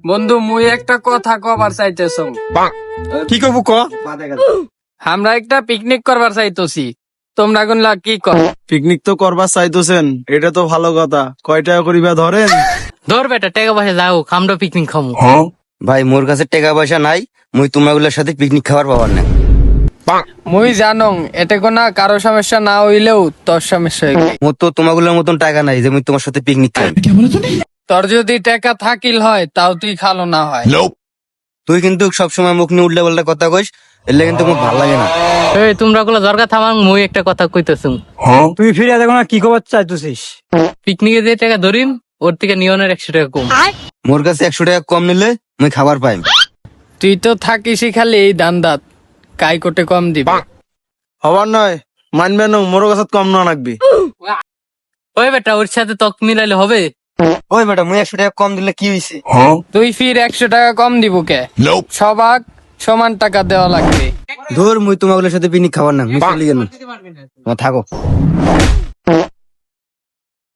বন্ধু মুই একটা কথা কবার চাইতেছ, কি কব ক? আমরা একটা পিকনিক করবার চাইতেছি, তোমরা গুনলা কি কর? পিকনিক তো করবার চাইতেছেন, এটা তো ভালো কথা। কয় টাকা করিবা ধরেন? ধর বেটা টাকা পয়সা যাও, আমরা পিকনিক খামু। ভাই মোর কাছে টাকা পয়সা নাই, মুই তোমাগুলোর সাথে পিকনিক খাবার পাবার না। মুই জানং এতে কোনা কারো সমস্যা না হইলেও তোর সমস্যা হইবে। মোর তো তোমাগুলোর মতন টাকা নাই যে মুই তোমার সাথে পিকনিক খাই। তোর যদি টাকা থাকিল হয় তাও তুই খালো না হয়। তুই কিন্তু সবসময় মুখ নিয়ে উল্টা পাল্টা কথা কইস, এলে কিন্তু আমার ভালো লাগে না। এই তোমরা গুলো দরকার থামাং, মুই একটা কথা কইতেছুম। তুই ফিরে দেখো না কি খবর চাইতেছিস? পিকনিকে যে টাকা ধরিম ওর থেকে নিয়নের 100 টাকা কম। মোর কাছে 100 টাকা কম নিলে মুই খাবার পাই। তুই তো থাকিসই খালি এই দান্দাত, কাই কোটে কম দিবে। হবার নয়, মানবে না, মোর কাছে কম না লাগবে। ওই বেটা ওর সাথে তক মিলাইলে হবে? ওই ম্যাডাম, মুই 100 টাকা কম দিলে কি হইছে? তুই ফির 100 টাকা কম দিব কে? সবাক সমান টাকা দেওয়া লাগবে। ধর মুই তোমাগুলোর সাথে পিকনিক খাবার না, মুই চলে গেলাম। থাকো।